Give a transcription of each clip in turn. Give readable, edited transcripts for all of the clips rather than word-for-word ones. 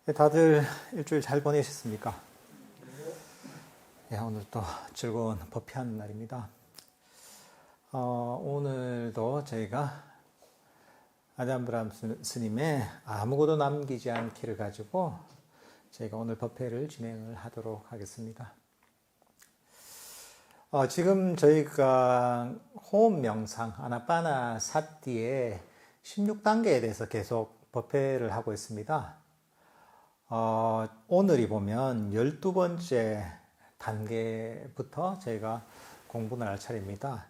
네, 다들 일주일 잘 보내셨습니까? 네, 오늘 또 즐거운 법회하는 날입니다. 오늘도 저희가 아담브람 스님의 아무것도 남기지 않기를 가지고 저희가 오늘 법회를 진행을 하도록 하겠습니다. 지금 저희가 호흡 명상, 아나파나 사티의 16단계에 대해서 계속 법회를 하고 있습니다. 오늘이 보면 12번째 단계부터 저희가 공부를 할 차례입니다.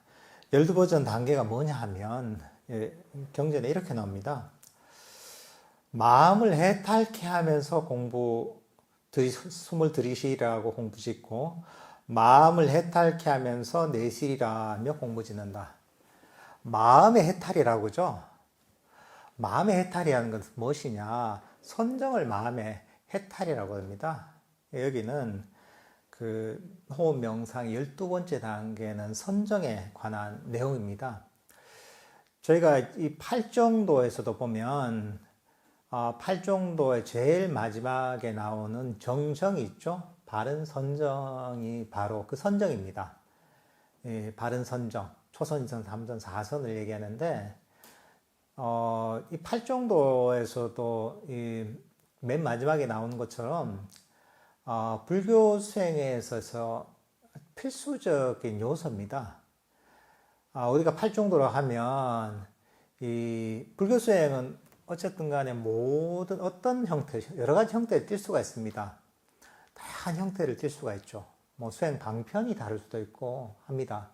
12번째 단계가 뭐냐 하면, 경전에 이렇게 나옵니다. 마음을 해탈케 하면서 숨을 들이쉬라고 공부 짓고, 마음을 해탈케 하면서 내쉬라며 공부 짓는다. 마음의 해탈이라고죠. 마음의 해탈이라는 것은 무엇이냐? 선정을 마음의 해탈이라고 합니다. 여기는 그 호흡 명상 12번째 단계는 선정에 관한 내용입니다. 저희가 이 팔정도에서도 보면 팔정도의 제일 마지막에 나오는 정정이 있죠. 바른 선정이 바로 그 선정입니다. 바른 선정, 초선, 2선, 3선, 4선을 얘기하는데 이 팔정도에서도 맨 마지막에 나오는 것처럼 불교 수행에 있어서 필수적인 요소입니다. 우리가 팔정도로 하면 이 불교 수행은 어쨌든 간에 모든 어떤 형태, 여러 가지 형태를 띌 수가 있습니다. 다양한 형태를 띌 수가 있죠. 뭐 수행 방편이 다를 수도 있고 합니다.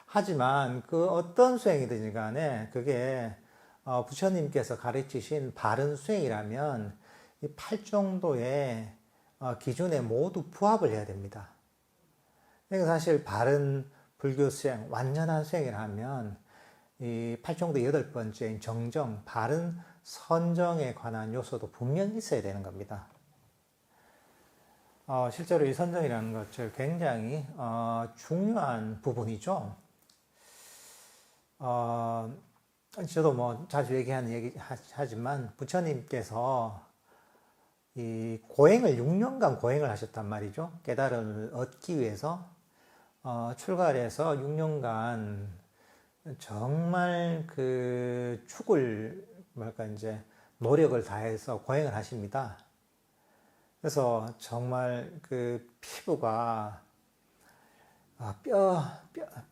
하지만 그 어떤 수행이든지 간에 그게 부처님께서 가르치신 바른 수행이라면 이 팔정도의 기준에 모두 부합을 해야 됩니다. 그러니까 사실 바른 불교 수행, 완전한 수행이라면 이 팔정도 8번째인 정정, 바른 선정에 관한 요소도 분명히 있어야 되는 겁니다. 실제로 이 선정이라는 것을 굉장히 중요한 부분이죠. 저도 뭐 자주 얘기하는 얘기 하지만 부처님께서 이 고행을 6년간 고행을 하셨단 말이죠. 깨달음을 얻기 위해서 출가를 해서 6년간 정말 그 이제 노력을 다해서 고행을 하십니다. 그래서 정말 그 피부가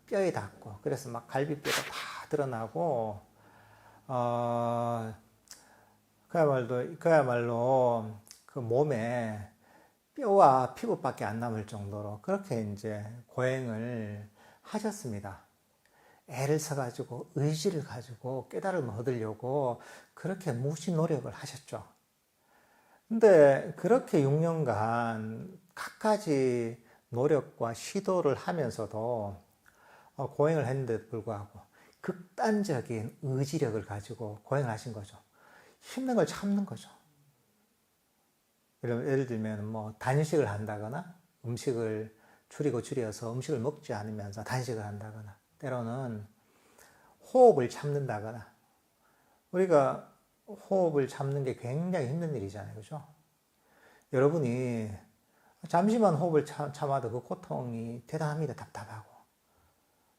뼈에 닿고, 그래서 막 갈비뼈가 다 드러나고, 그야말로 그 몸에 뼈와 피부밖에 안 남을 정도로 그렇게 이제 고행을 하셨습니다. 애를 써가지고 의지를 가지고 깨달음을 얻으려고 그렇게 무시 노력을 하셨죠. 근데 그렇게 6년간 갖가지 노력과 시도를 하면서도 고행을 했는데도 불구하고 극단적인 의지력을 가지고 고행을 하신 거죠. 힘든 걸 참는 거죠. 예를 들면 뭐 단식을 한다거나 음식을 줄여서 음식을 먹지 않으면서 단식을 한다거나 때로는 호흡을 참는다거나 우리가 호흡을 참는 게 굉장히 힘든 일이잖아요. 그죠? 여러분이 잠시만 호흡을 참아도 그 고통이 대단합니다. 답답하고.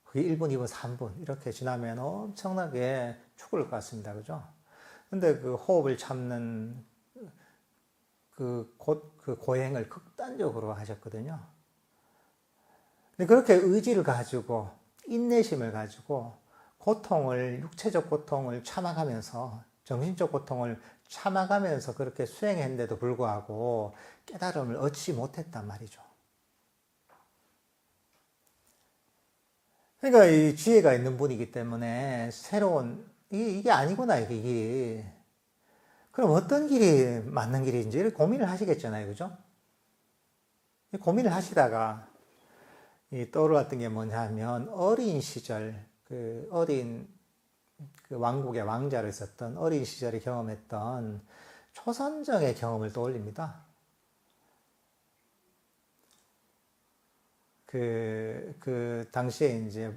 그게 1분, 2분, 3분 이렇게 지나면 엄청나게 죽을 것 같습니다. 그죠? 근데 그 호흡을 참는 그 고행을 극단적으로 하셨거든요. 근데 그렇게 의지를 가지고, 인내심을 가지고, 육체적 고통을 참아가면서, 정신적 고통을 참아가면서 그렇게 수행했는데도 불구하고 깨달음을 얻지 못했단 말이죠. 그러니까 이 지혜가 있는 분이기 때문에 이게 아니구나, 이게 길이. 그럼 어떤 길이 맞는 길인지 고민을 하시겠잖아요. 그죠? 고민을 하시다가 떠올랐던 게 뭐냐 하면 어린 시절, 그 왕국의 왕자로 있었던 어린 시절에 경험했던 초선정의 경험을 떠올립니다. 그 당시에 이제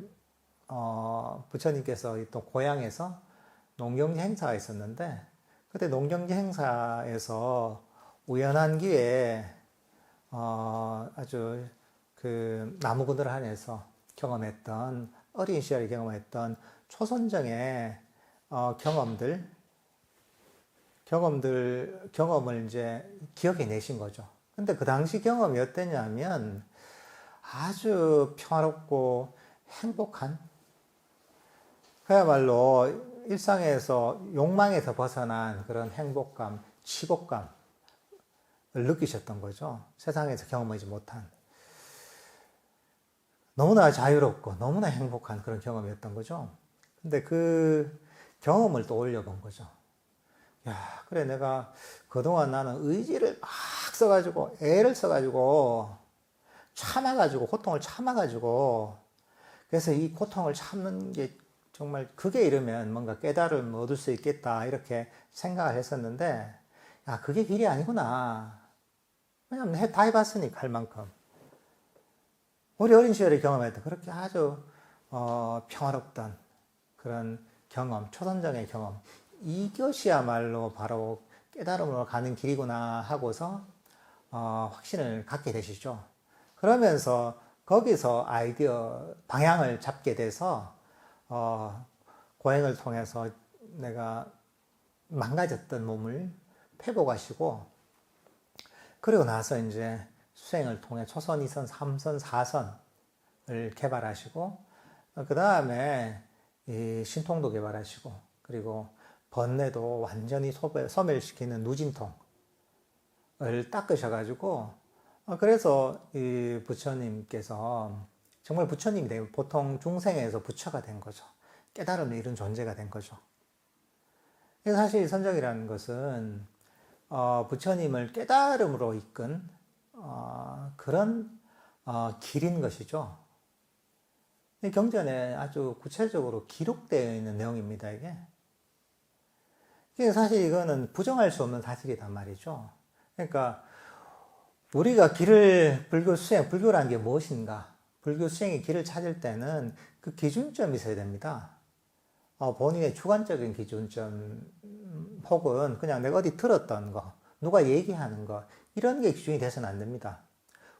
부처님께서 또 고향에서 농경지 행사가 있었는데 그때 농경지 행사에서 우연한 기회에 아주 그 나무 그늘 안에서 경험했던 어린 시절에 경험했던 초선정의 경험을 이제 기억해 내신 거죠. 근데 그 당시 경험이 어땠냐면 아주 평화롭고 행복한, 그야말로 일상에서 욕망에서 벗어난 그런 행복감, 치복감을 느끼셨던 거죠. 세상에서 경험하지 못한. 너무나 자유롭고 너무나 행복한 그런 경험이었던 거죠. 근데 그 경험을 또 올려본 거죠. 야, 그래, 내가 그동안 나는 의지를 막 써가지고, 애를 써가지고, 참아가지고, 고통을 참아가지고, 그래서 이 고통을 참는 게 정말 그게 이러면 뭔가 깨달음을 얻을 수 있겠다, 이렇게 생각을 했었는데, 야, 그게 길이 아니구나. 왜냐면 다 해봤으니까, 할 만큼. 우리 어린 시절에 경험했던 그렇게 아주, 평화롭던 그런 경험, 초선정의 경험. 이것이야말로 바로 깨달음으로 가는 길이구나 하고서 확신을 갖게 되시죠. 그러면서 거기서 아이디어 방향을 잡게 돼서 고행을 통해서 내가 망가졌던 몸을 회복하시고, 그리고 나서 이제 수행을 통해 초선, 2선, 3선, 4선을 개발하시고, 그 다음에 신통도 개발하시고, 그리고 번뇌도 완전히 소멸시키는 누진통을 닦으셔가지고, 그래서 이 부처님께서 정말 부처님이 되고 보통 중생에서 부처가 된 거죠. 깨달음을 이룬 존재가 된 거죠. 사실 선정이라는 것은 부처님을 깨달음으로 이끈 그런 길인 것이죠. 경전에 아주 구체적으로 기록되어 있는 내용입니다, 이게. 사실 이거는 부정할 수 없는 사실이란 말이죠. 그러니까 우리가 불교 수행, 불교라는 게 무엇인가? 불교 수행의 길을 찾을 때는 그 기준점이 있어야 됩니다. 본인의 주관적인 기준점 혹은 그냥 내가 어디 들었던 거, 누가 얘기하는 거, 이런 게 기준이 돼서는 안 됩니다.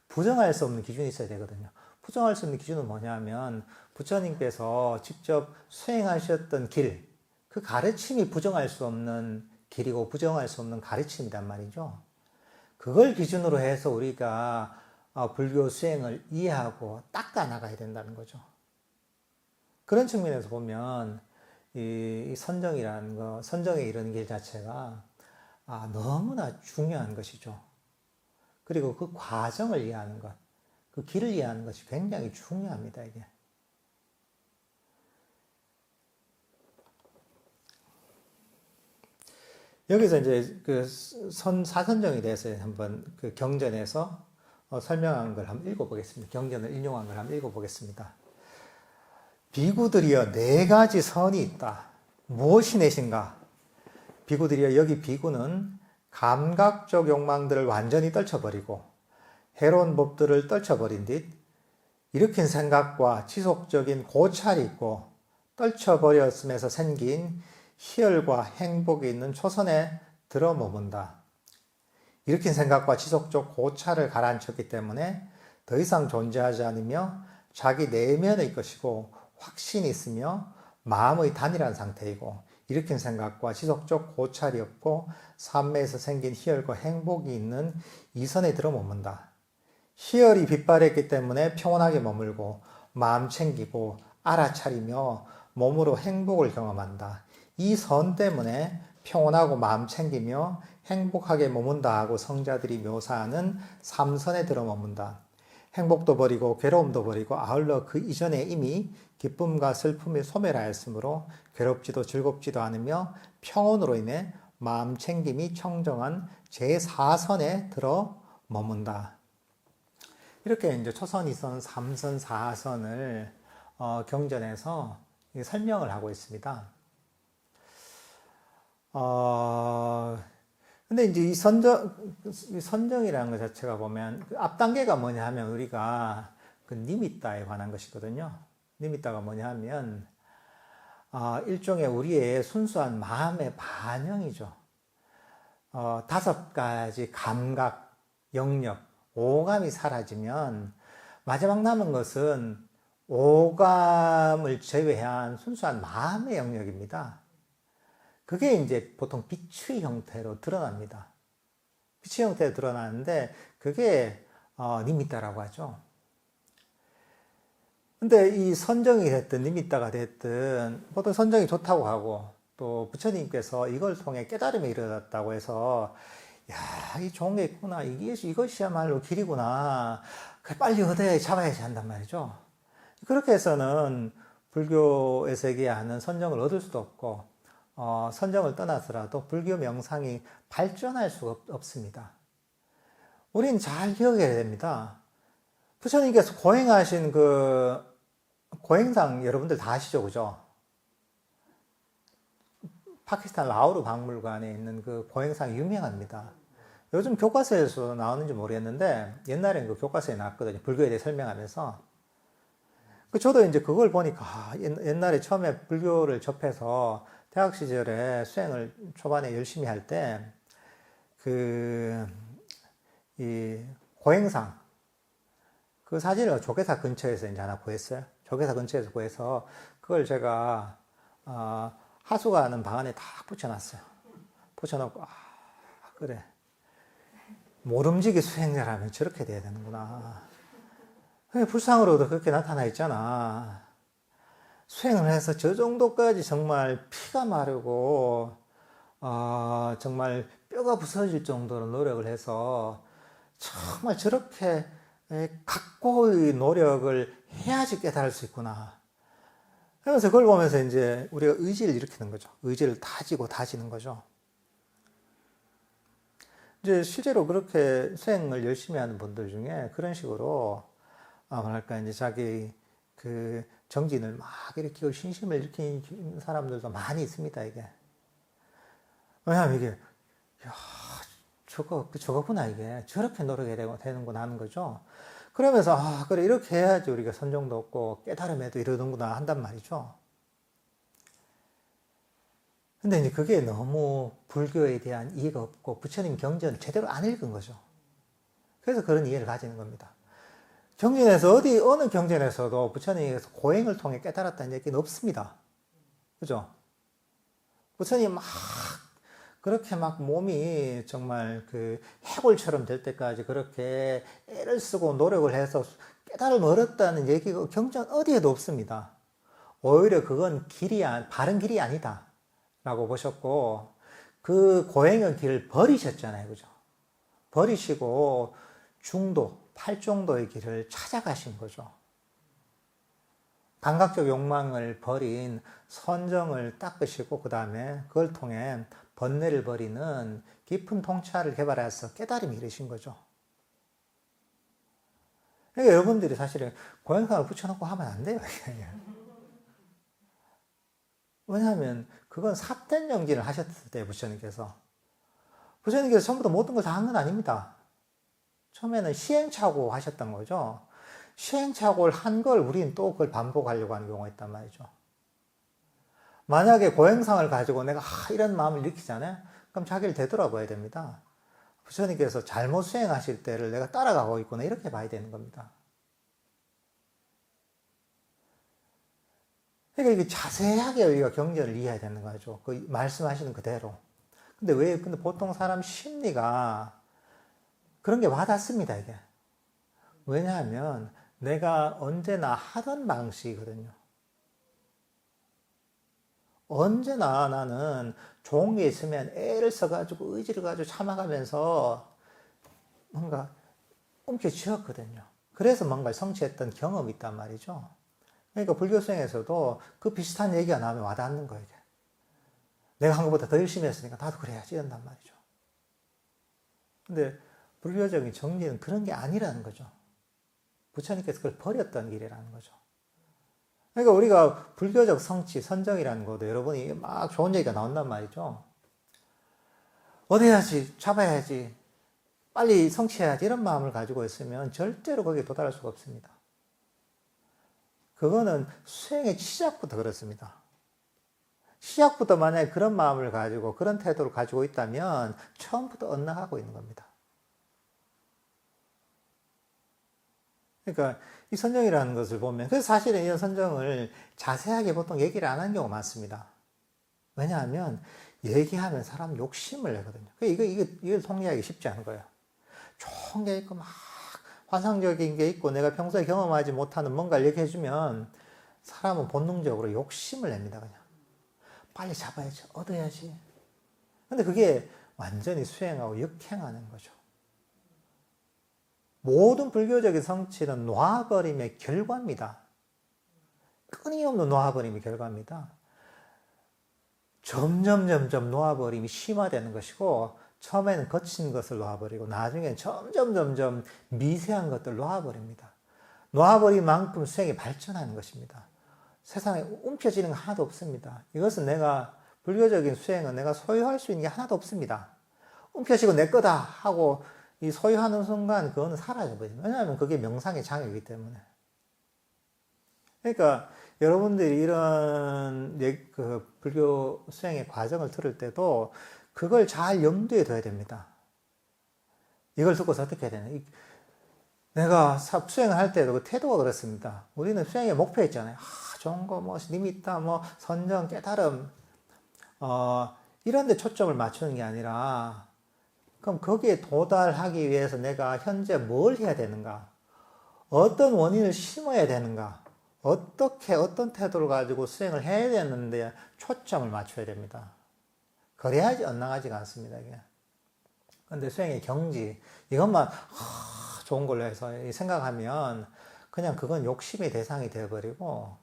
부정할 수 없는 기준이 있어야 되거든요. 부정할 수 없는 기준은 뭐냐면 부처님께서 직접 수행하셨던 길, 그 가르침이 부정할 수 없는 길이고 부정할 수 없는 가르침이란 말이죠. 그걸 기준으로 해서 우리가 불교 수행을 이해하고 닦아 나가야 된다는 거죠. 그런 측면에서 보면 이 선정이라는 거, 선정에 이르는 길 자체가 너무나 중요한 것이죠. 그리고 그 과정을 이해하는 것, 그 길을 이해하는 것이 굉장히 중요합니다, 이게. 여기서 이제 그 사선정에 대해서 한번 그 경전에서 설명한 걸 한번 읽어보겠습니다. 경전을 인용한 걸 한번 읽어보겠습니다. 비구들이여 4가지 선이 있다. 무엇이 넷인가? 비구들이여, 여기 비구는 감각적 욕망들을 완전히 떨쳐버리고 해로운 법들을 떨쳐버린 뒤 일으킨 생각과 지속적인 고찰이 있고 떨쳐버렸음에서 생긴 희열과 행복이 있는 초선에 들어 머문다. 일으킨 생각과 지속적 고찰을 가라앉혔기 때문에 더 이상 존재하지 않으며 자기 내면의 것이고 확신이 있으며 마음의 단일한 상태이고 일으킨 생각과 지속적 고찰이 없고 삼매에서 생긴 희열과 행복이 있는 이선에 들어 머문다. 희열이 빗발했기 때문에 평온하게 머물고 마음 챙기고 알아차리며 몸으로 행복을 경험한다. 이 선 때문에 평온하고 마음 챙기며 행복하게 머문다 하고 성자들이 묘사하는 삼선에 들어 머문다. 행복도 버리고 괴로움도 버리고 아울러 그 이전에 이미 기쁨과 슬픔이 소멸하였으므로 괴롭지도 즐겁지도 않으며 평온으로 인해 마음 챙김이 청정한 제4선에 들어 머문다. 이렇게 이제 초선, 2선, 3선, 4선을 경전에서 설명을 하고 있습니다. 근데 이제 이 선정이라는 것 자체가 보면 그 앞 단계가 뭐냐 하면 우리가 그 니미따에 관한 것이거든요. 니미따가 뭐냐 하면 일종의 우리의 순수한 마음의 반영이죠. 다섯 가지 감각, 영역, 오감이 사라지면 마지막 남은 것은 오감을 제외한 순수한 마음의 영역입니다. 그게 이제 보통 빛의 형태로 드러납니다. 빛의 형태로 드러나는데 그게 니미따라고 하죠. 근데 이 선정이 됐든 니미따가 됐든 보통 선정이 좋다고 하고 또 부처님께서 이걸 통해 깨달음이 이르렀다고 해서 야, 이 좋은 게 있구나. 이것이야말로 길이구나. 빨리 얻어야 잡아야지 한단 말이죠. 그렇게 해서는 불교에서 얘기하는 선정을 얻을 수도 없고 선정을 떠나서라도 불교 명상이 발전할 수가 없습니다. 우린 잘 기억해야 됩니다. 부처님께서 고행하신 그 고행상 여러분들 다 아시죠, 그죠? 파키스탄 라오르 박물관에 있는 그 고행상이 유명합니다. 요즘 교과서에서 나오는지 모르겠는데 옛날엔 그 교과서에 나왔거든요. 불교에 대해 설명하면서. 저도 이제 그걸 보니까 옛날에 처음에 불교를 접해서 대학 시절에 수행을 초반에 열심히 할 때 이 고행상 그 사진을 조계사 근처에서 이제 하나 구했어요. 조계사 근처에서 구해서 그걸 제가 하수가 하는 방 안에 다 붙여놨어요. 붙여놓고 그래 모름지기 수행자라면 저렇게 돼야 되는구나. 불상으로도 그렇게 나타나 있잖아. 수행을 해서 저 정도까지 정말 피가 마르고 정말 뼈가 부서질 정도로 노력을 해서 정말 저렇게 각고의 노력을 해야지 깨달을 수 있구나. 그러면서 그걸 보면서 이제 우리가 의지를 일으키는 거죠. 의지를 다지고 다지는 거죠. 이제 실제로 그렇게 수행을 열심히 하는 분들 중에 그런 식으로 뭐랄까 이제 자기 그 정진을 막 일으키고 신심을 일으키는 사람들도 많이 있습니다. 이게 왜냐하면 이게 야 저거구나 이게 저렇게 노력해야 되는구나 하는 거죠. 그러면서 그래 이렇게 해야지 우리가 선정도 얻고 깨달음에도 이르는구나 한단 말이죠. 근데 이제 그게 너무 불교에 대한 이해가 없고 부처님 경전을 제대로 안 읽은 거죠. 그래서 그런 이해를 가지는 겁니다. 경전에서 어느 경전에서도 부처님께서 고행을 통해 깨달았다는 얘기는 없습니다. 그죠? 부처님 그렇게 몸이 정말 그 해골처럼 될 때까지 그렇게 애를 쓰고 노력을 해서 깨달음을 얻었다는 얘기가 경전 어디에도 없습니다. 오히려 그건 바른 길이 아니다. 라고 보셨고, 그 고행의 길을 버리셨잖아요. 그죠? 버리시고 중도, 팔중도의 길을 찾아가신 거죠. 감각적 욕망을 버린 선정을 닦으시고, 그 다음에 그걸 통해 번뇌를 버리는 깊은 통찰을 개발해서 깨달음이 이르신 거죠. 그러니까 여러분들이 사실은 고행상을 붙여놓고 하면 안 돼요. 왜냐하면 그건 삿된 정진을 하셨을 때 부처님께서 처음부터 모든 걸 다 한 건 아닙니다. 처음에는 시행착오 하셨던 거죠. 시행착오를 한 걸 우리는 또 그걸 반복하려고 하는 경우가 있단 말이죠. 만약에 고행상을 가지고 내가 이런 마음을 일으키잖아요. 그럼 자기를 되돌아봐야 됩니다. 부처님께서 잘못 수행하실 때를 내가 따라가고 있구나 이렇게 봐야 되는 겁니다. 그러니까 이게 자세하게 우리가 경전을 이해해야 되는 거죠. 그 말씀하시는 그대로. 근데 보통 사람 심리가 그런 게 와닿습니다, 이게. 왜냐하면 내가 언제나 하던 방식이거든요. 언제나 나는 좋은 게 있으면 애를 써가지고 의지를 가지고 참아가면서 뭔가 움켜쥐었거든요. 그래서 뭔가를 성취했던 경험이 있단 말이죠. 그러니까 불교 수행에서도 그 비슷한 얘기가 나오면 와닿는 거예요. 이게. 내가 한 것보다 더 열심히 했으니까 나도 그래야지 이런단 말이죠. 근데 불교적인 정리는 그런 게 아니라는 거죠. 부처님께서 그걸 버렸던 길이라는 거죠. 그러니까 우리가 불교적 성취, 선정이라는 것도 여러분이 막 좋은 얘기가 나온단 말이죠. 얻어야지, 잡아야지, 빨리 성취해야지 이런 마음을 가지고 있으면 절대로 거기에 도달할 수가 없습니다. 그거는 수행의 시작부터 그렇습니다. 시작부터 만약에 그런 마음을 가지고 그런 태도를 가지고 있다면 처음부터 엇나가고 있는 겁니다. 그러니까 이 선정이라는 것을 보면, 그래서 사실은 이런 선정을 자세하게 보통 얘기를 안 하는 경우가 많습니다. 왜냐하면 얘기하면 사람 욕심을 내거든요. 이걸 통리하기 쉽지 않은 거예요. 좋은 게 있고 막 환상적인 게 있고 내가 평소에 경험하지 못하는 뭔가를 얘기해주면 사람은 본능적으로 욕심을 냅니다. 그냥 빨리 잡아야지, 얻어야지. 근데 그게 완전히 수행하고 역행하는 거죠. 모든 불교적인 성취는 놓아버림의 결과입니다. 끊임없는 놓아버림의 결과입니다. 점점 놓아버림이 심화되는 것이고, 처음에는 거친 것을 놓아버리고 나중에는 점점 미세한 것들 놓아버립니다. 놓아버린 만큼 수행이 발전하는 것입니다. 세상에 움켜쥐는 거 하나도 없습니다. 이것은 불교적인 수행은 내가 소유할 수 있는 게 하나도 없습니다. 움켜쥐고 내 거다 하고 이 소유하는 순간 그거는 사라져버립니다. 왜냐하면 그게 명상의 장애이기 때문에. 그러니까 여러분들이 이런 그 불교 수행의 과정을 들을 때도 그걸 잘 염두에 둬야 됩니다. 이걸 듣고서 어떻게 해야 되나? 내가 수행을 할 때도 그 태도가 그렇습니다. 우리는 수행의 목표 있잖아요. 좋은 거, 니미타, 선정, 깨달음, 이런 데 초점을 맞추는 게 아니라, 그럼 거기에 도달하기 위해서 내가 현재 뭘 해야 되는가? 어떤 원인을 심어야 되는가? 어떤 태도를 가지고 수행을 해야 되는데 초점을 맞춰야 됩니다. 그래야지 엇나가지가 않습니다, 이게. 근데 수행의 경지, 이것만, 좋은 걸로 해서 생각하면 그냥 그건 욕심의 대상이 되어버리고,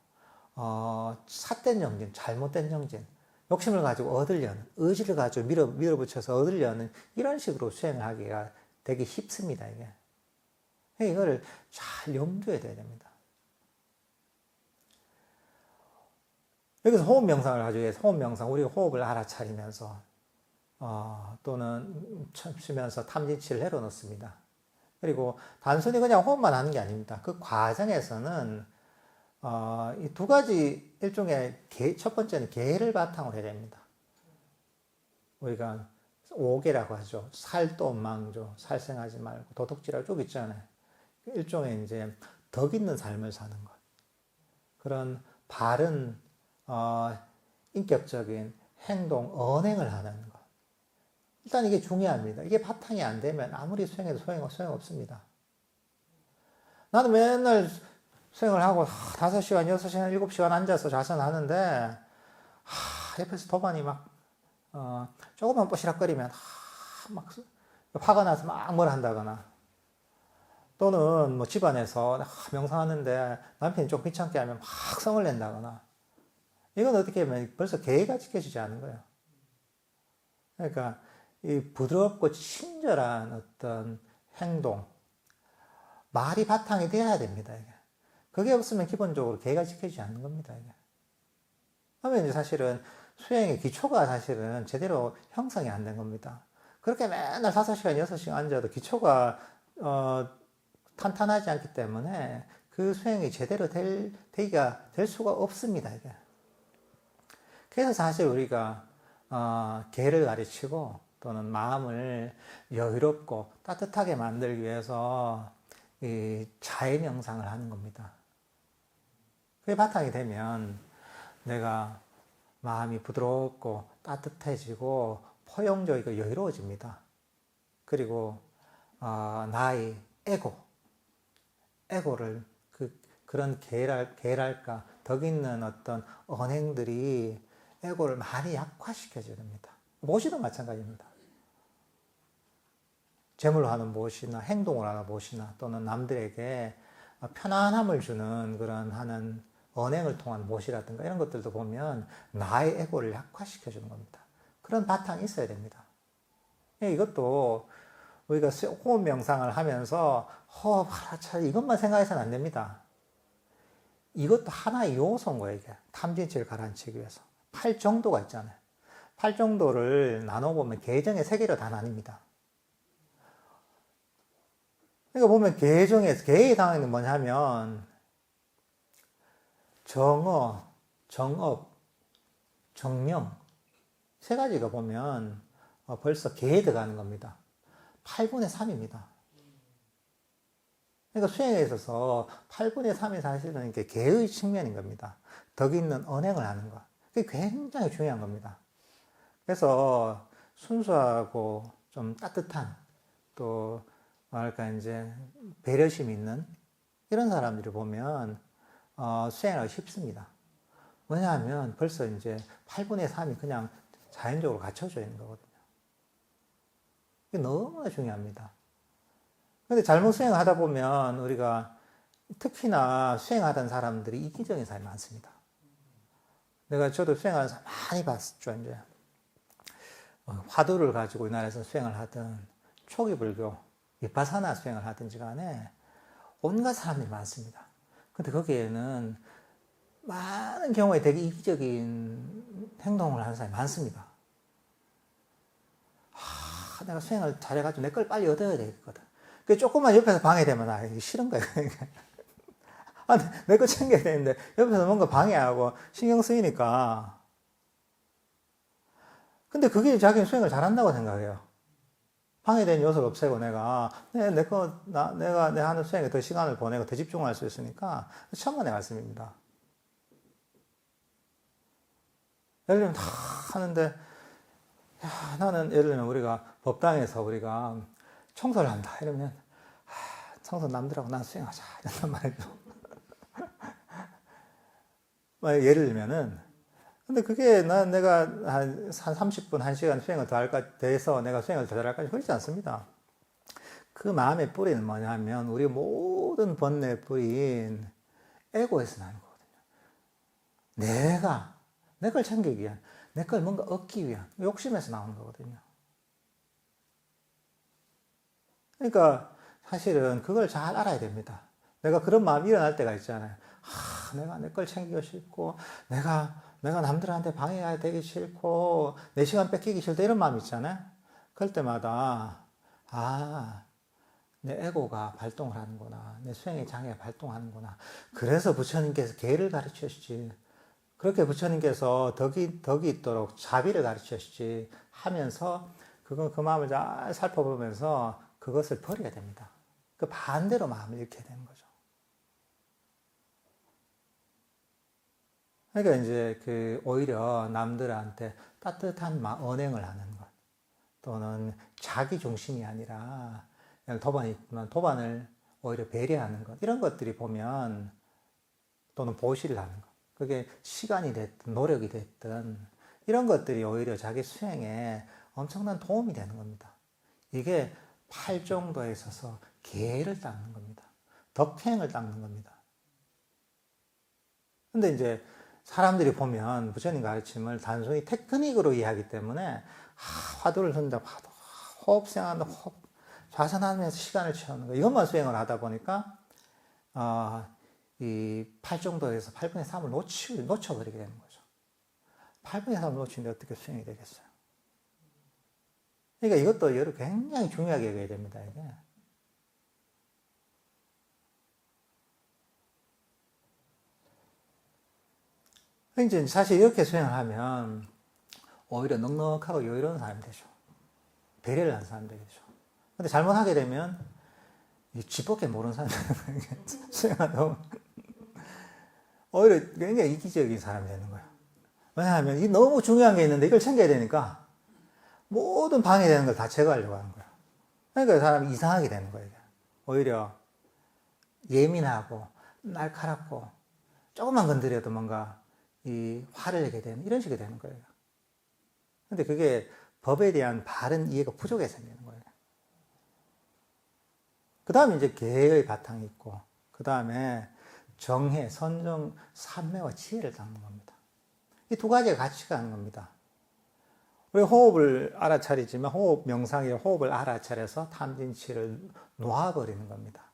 삿된 정진, 잘못된 정진, 욕심을 가지고 얻으려는, 의지를 가지고 밀어붙여서 얻으려는 이런 식으로 수행을 하기가 되게 쉽습니다, 이게. 이거를 잘 염두에 둬야 됩니다. 여기서 호흡 명상을 가지고 해서 호흡 명상, 우리가 호흡을 알아차리면서, 또는 쉬면서 탐진치를 내려놓습니다. 그리고 단순히 그냥 호흡만 하는 게 아닙니다. 그 과정에서는 이 두 가지 일종의 첫 번째는 계를 바탕으로 해야 됩니다. 우리가 오계라고 하죠. 살도망조, 살생하지 말고 도둑질하고 쭉 있잖아요. 일종의 이제 덕 있는 삶을 사는 것. 그런 바른 인격적인 행동, 언행을 하는 것. 일단 이게 중요합니다. 이게 바탕이 안 되면 아무리 수행해도 소용없습니다. 나도 맨날 수행을 하고 5시간, 6시간, 7시간 앉아서 자선하는데 옆에서 도반이 막 조금만 뽀시락거리면 막 화가 나서 막 뭘 한다거나, 또는 집안에서 명상하는데 남편이 좀 귀찮게 하면 막 성을 낸다거나, 이건 어떻게 보면 벌써 계획가 지켜지지 않은 거예요. 그러니까 이 부드럽고 친절한 어떤 행동, 말이 바탕이 돼야 됩니다, 이게. 그게 없으면 기본적으로 계획가 지켜지지 않는 겁니다, 이게. 그러면 이제 사실은 수행의 기초가 사실은 제대로 형성이 안 된 겁니다. 그렇게 맨날 5시간, 6시간 앉아도 기초가 탄탄하지 않기 때문에 그 수행이 제대로 될 수가 없습니다, 이게. 그래서 사실 우리가 계를 가르치고 또는 마음을 여유롭고 따뜻하게 만들기 위해서 이 자해 명상을 하는 겁니다. 그게 바탕이 되면 내가 마음이 부드럽고 따뜻해지고 포용적이고 여유로워집니다. 그리고 나의 에고를 그런 계랄까 덕 있는 어떤 언행들이 에고를 많이 약화시켜 줍니다. 무엇이든 마찬가지입니다. 재물로 하는 무엇이나 행동을 하는 무엇이나 또는 남들에게 편안함을 주는 그런 하는 언행을 통한 무엇이라든가 이런 것들도 보면 나의 에고를 약화시켜 주는 겁니다. 그런 바탕이 있어야 됩니다. 이것도 우리가 호흡 명상을 하면서 호흡 알아차리 이것만 생각해서는 안 됩니다. 이것도 하나의 요소인 거예요, 이게. 탐진치를 가라앉히기 위해서. 8정도가 있잖아요. 8정도를 나눠보면 계정의 3개로 다 나뉩니다. 그러니까 보면 계의 상황이 뭐냐면 정어, 정업, 정명, 세 가지가 보면 벌써 개에 들어가는 겁니다. 8분의 3입니다. 그러니까 수행에 있어서 8분의 3이 사실은 이게 개의 측면인 겁니다. 덕 있는 언행을 하는 것. 그게 굉장히 중요한 겁니다. 그래서 순수하고 좀 따뜻한 또 뭐랄까 이제 배려심 있는 이런 사람들을 보면 수행하기 쉽습니다. 왜냐하면 벌써 이제 8분의 3이 그냥 자연적으로 갖춰져 있는 거거든요. 이게 너무나 중요합니다. 근데 잘못 수행을 하다 보면 우리가 특히나 수행하던 사람들이 이기적인 사람이 많습니다. 저도 수행하는 사람 많이 봤죠, 이제. 화두를 가지고 우리나라에서 수행을 하든, 초기 불교, 비파사나 수행을 하든지 간에 온갖 사람들이 많습니다. 근데 거기에는 많은 경우에 되게 이기적인 행동을 하는 사람이 많습니다. 내가 수행을 잘해가지고 내 걸 빨리 얻어야 되거든. 그 조금만 옆에서 방해되면 이게 싫은 거야. 내 거 챙겨야 되는데 옆에서 뭔가 방해하고 신경 쓰이니까. 근데 그게 자기는 수행을 잘한다고 생각해요. 방해된 요소를 없애고 내가 내 하는 수행에 더 시간을 보내고 더 집중할 수 있으니까 천만의 말씀입니다. 예를 들면 다 하는데 나는 예를 들면 우리가 법당에서 우리가 청소를 한다 이러면 청소 남들하고 난 수행하자 이런 말이죠. 예를 들면은 근데 그게 내가 한 30분, 1시간 수행을 더 할까 돼서 내가 수행을 더 잘할까 그렇지 않습니다. 그 마음의 뿌리는 뭐냐면 우리 모든 번뇌의 뿌리인 에고에서 나는 거거든요. 내가 내 걸 챙기기 위한, 내 걸 뭔가 얻기 위한 욕심에서 나오는 거거든요. 그러니까 사실은 그걸 잘 알아야 됩니다. 내가 그런 마음이 일어날 때가 있잖아요. 내가 내 걸 챙기기 싫고, 내가 남들한테 방해가 되기 싫고, 내 시간 뺏기기 싫다 이런 마음 있잖아요. 그럴 때마다 내 에고가 발동을 하는구나. 내 수행의 장애가 발동하는구나. 그래서 부처님께서 개를 가르치셨지. 그렇게 부처님께서 덕이 있도록 자비를 가르치셨지 하면서 그 마음을 잘 살펴보면서 그것을 버려야 됩니다. 그 반대로 마음을 잃게 되는 거죠. 그러니까 이제 오히려 남들한테 따뜻한 언행을 하는 것 또는 자기 중심이 아니라 도반이 있지만 도반을 오히려 배려하는 것 이런 것들이 보면 또는 보시를 하는 것 그게 시간이 됐든 노력이 됐든 이런 것들이 오히려 자기 수행에 엄청난 도움이 되는 겁니다. 이게 팔정도에 있어서 계를 닦는 겁니다. 덕행을 닦는 겁니다. 근데 이제 사람들이 보면 부처님 가르침을 단순히 테크닉으로 이해하기 때문에 화두를 든다, 호흡 생각한다, 호흡 좌선하면서 시간을 채우는 거 이것만 수행을 하다 보니까 이 8정도에서 8분의 3을 놓쳐버리게 되는 거죠. 8분의 3을 놓치는데 어떻게 수행이 되겠어요? 그러니까 이것도 굉장히 중요하게 여겨야 됩니다. 이게. 이제 사실 이렇게 수행을 하면 오히려 넉넉하고 여유로운 사람이 되죠. 배려를 하는 사람이 되죠. 근데 잘못하게 되면 쥐밖에 모르는 사람이 되는 거예요. 수행하다 보면. 오히려 굉장히 이기적인 사람이 되는 거예요. 왜냐하면 이 너무 중요한 게 있는데 이걸 챙겨야 되니까 모든 방해되는 걸 다 제거하려고 하는 거예요. 그러니까 사람이 이상하게 되는 거예요. 오히려 예민하고 날카롭고 조금만 건드려도 뭔가 이 화를 내게 되는 이런 식이 되는 거예요. 근데 그게 법에 대한 바른 이해가 부족해서 생기는 거예요. 그 다음에 이제 계의 바탕이 있고 그 다음에 정해, 선정, 삼매와 지혜를 닦는 겁니다. 이 두 가지가 같이 가는 겁니다. 우리 호흡을 알아차리지만 호흡 명상에 호흡을 알아차려서 탐진치를 놓아버리는 겁니다.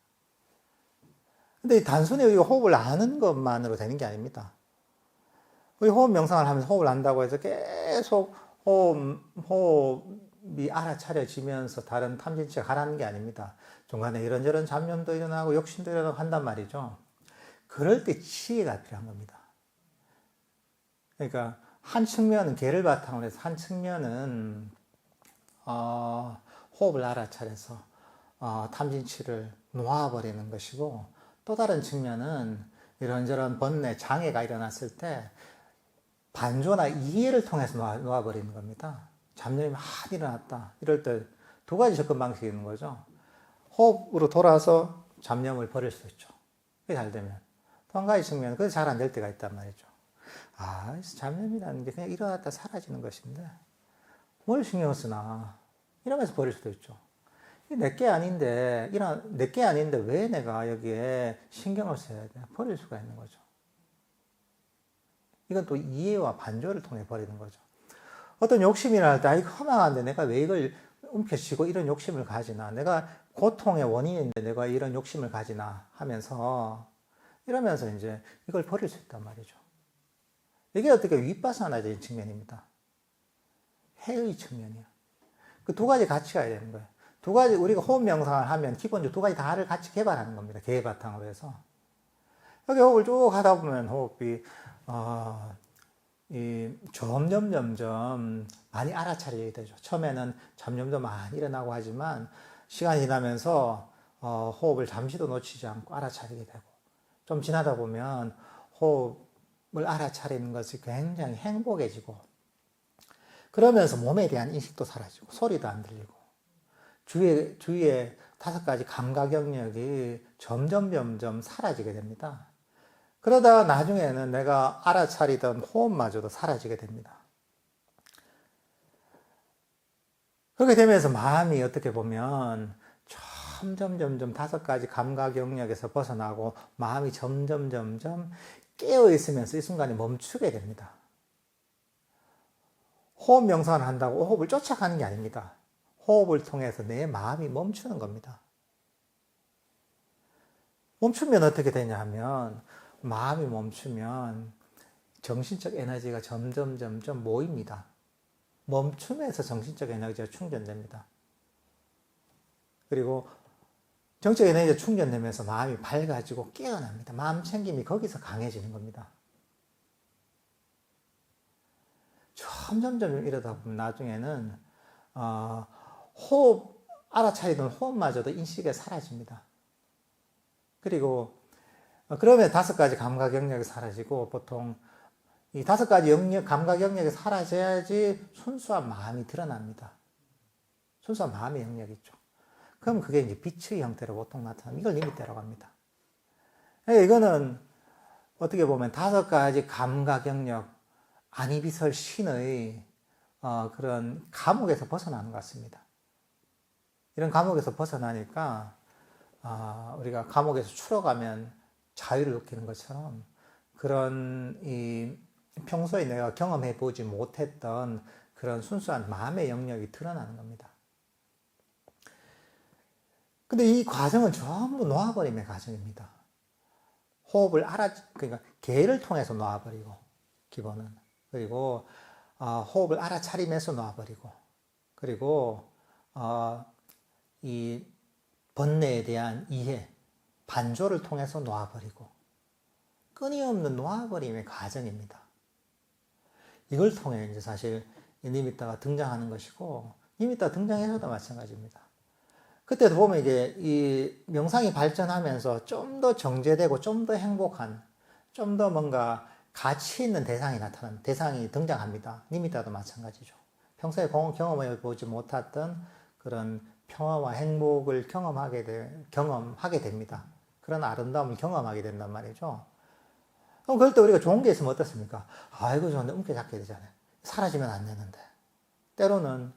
근데 단순히 호흡을 아는 것만으로 되는 게 아닙니다. 우리 호흡 명상을 하면서 호흡을 안다고 해서 계속 호흡이 알아차려지면서 다른 탐진치가 가라는 게 아닙니다. 중간에 이런저런 잡념도 일어나고 욕심도 일어나고 한단 말이죠. 그럴 때 지혜가 필요한 겁니다. 그러니까 한 측면은 개를 바탕으로 해서 한 측면은 호흡을 알아차려서 탐진치를 놓아버리는 것이고, 또 다른 측면은 이런저런 번뇌, 장애가 일어났을 때 반조나 이해를 통해서 놓아버리는 겁니다. 잡념이 막 일어났다. 이럴 때 두 가지 접근 방식이 있는 거죠. 호흡으로 돌아서 잡념을 버릴 수 있죠. 그게 잘 되면. 또 한 가지 측면은 그게 잘 안 될 때가 있단 말이죠. 잡념이라는 게 그냥 일어났다 사라지는 것인데 뭘 신경 쓰나 이러면서 버릴 수도 있죠. 내게 아닌데 내게 아닌데 왜 내가 여기에 신경을 써야 돼? 버릴 수가 있는 거죠. 이건 또 이해와 반조를 통해 버리는 거죠. 어떤 욕심이 날 때 이거 허망한데 내가 왜 이걸 움켜쥐고 이런 욕심을 가지나, 내가 고통의 원인인데 내가 이런 욕심을 가지나 하면서 이러면서 이제 이걸 버릴 수 있단 말이죠. 이게 어떻게 윗바사나적인 측면입니다. 해의 측면이야. 그 두 가지 같이 가야 되는 거예요. 두 가지, 우리가 호흡 명상을 하면 기본적으로 두 가지 다를 같이 개발하는 겁니다. 개의 바탕으로 해서. 여기 호흡을 쭉 하다 보면 호흡이, 점점 많이 알아차리게 되죠. 처음에는 잡념도 많이 일어나고 하지만 시간이 지나면서 호흡을 잠시도 놓치지 않고 알아차리게 되고, 좀 지나다 보면 호흡을 알아차리는 것이 굉장히 행복해지고, 그러면서 몸에 대한 인식도 사라지고 소리도 안 들리고 주위에 5가지 감각 영역이 점점 사라지게 됩니다. 그러다가 나중에는 내가 알아차리던 호흡마저도 사라지게 됩니다. 그렇게 되면서 마음이 어떻게 보면 점점 5가지 감각 영역에서 벗어나고 마음이 점점 깨어 있으면서 이 순간에 멈추게 됩니다. 호흡 명상을 한다고 호흡을 쫓아가는 게 아닙니다. 호흡을 통해서 내 마음이 멈추는 겁니다. 멈추면 어떻게 되냐 하면, 마음이 멈추면 정신적 에너지가 점점 모입니다. 멈춤에서 정신적 에너지가 충전됩니다. 그리고 정적 에너지가 충전되면서 마음이 밝아지고 깨어납니다. 마음 챙김이 거기서 강해지는 겁니다. 점점 이러다 보면 나중에는 호흡, 알아차리던 호흡마저도 인식에 사라집니다. 그리고 그러면 5가지 감각 영역이 사라지고, 보통 이 5가지 감각 영역이 사라져야지 순수한 마음이 드러납니다. 순수한 마음의 영역이 있죠. 그럼 그게 이제 빛의 형태로 보통 나타납니다. 이걸 니미떼라고 합니다. 이거는 어떻게 보면 5가지 감각 영역, 아니비설 신의 그런 감옥에서 벗어나는 것 같습니다. 이런 감옥에서 벗어나니까 우리가 감옥에서 추락하면 자유를 느끼는 것처럼, 그런 평소에 내가 경험해 보지 못했던 그런 순수한 마음의 영역이 드러나는 겁니다. 근데 이 과정은 전부 놓아버림의 과정입니다. 호흡을 그러니까 개를 통해서 놓아버리고, 기본은. 그리고 호흡을 알아차리면서 놓아버리고, 그리고 이 번뇌에 대한 이해, 반조를 통해서 놓아버리고, 끊임없는 놓아버림의 과정입니다. 이걸 통해 이제 사실 니미tta가 등장하는 것이고, 니미tta 등장해서도 마찬가지입니다. 그때도 보면 이제 이 명상이 발전하면서 좀 더 정제되고 좀 더 행복한, 좀 더 뭔가 가치 있는 대상이 등장합니다. 니미tta도 마찬가지죠. 평소에 경험해 보지 못했던 그런 평화와 행복을 경험하게 됩니다. 그런 아름다움을 경험하게 된단 말이죠. 그럼 그럴 때 우리가 좋은 게 있으면 어떻습니까? 이거 좋은데 움켜잡게 되잖아요. 사라지면 안 되는데. 때로는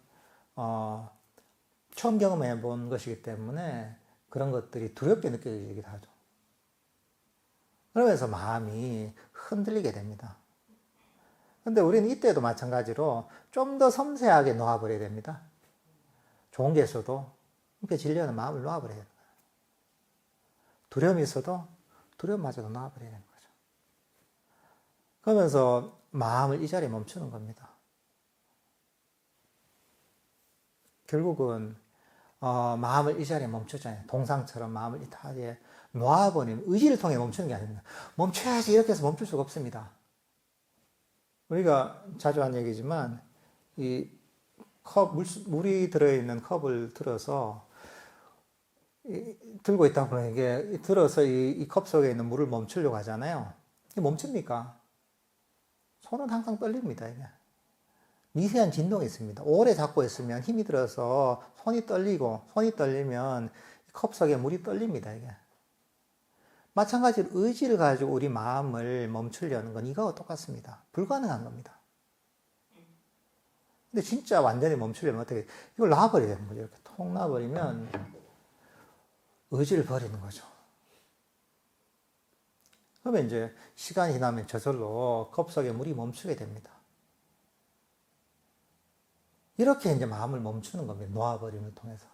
처음 경험해 본 것이기 때문에 그런 것들이 두렵게 느껴지기도 하죠. 그러면서 마음이 흔들리게 됩니다. 근데 우리는 이때도 마찬가지로 좀 더 섬세하게 놓아버려야 됩니다. 좋은 게 있어도 움켜쥐려는 마음을 놓아버려야 됩니다. 두려움이 있어도 두려움마저도 놓아버려야 되는 거죠. 그러면서 마음을 이 자리에 멈추는 겁니다. 결국은 마음을 이 자리에 멈추잖아요. 동상처럼 마음을 이 자리에 놓아버리는, 의지를 통해 멈추는 게 아닙니다. 멈춰야지 이렇게 해서 멈출 수가 없습니다. 우리가 자주 하는 얘기지만, 이 물이 들어있는 컵을 들어서, 들고 있다 보면 이게 들어서 이 컵 속에 있는 물을 멈추려고 하잖아요. 이게 멈춥니까? 손은 항상 떨립니다, 이게. 미세한 진동이 있습니다. 오래 잡고 있으면 힘이 들어서 손이 떨리고, 손이 떨리면 컵 속에 물이 떨립니다, 이게. 마찬가지로 의지를 가지고 우리 마음을 멈추려는 건 이거와 똑같습니다. 불가능한 겁니다. 근데 진짜 완전히 멈추려면 어떻게, 이걸 놔버려야 되는 거죠. 이렇게 통 놔버리면 의지를 버리는 거죠. 그러면 이제 시간이 지나면 저절로 컵 속에 물이 멈추게 됩니다. 이렇게 이제 마음을 멈추는 겁니다. 놓아버림을 통해서.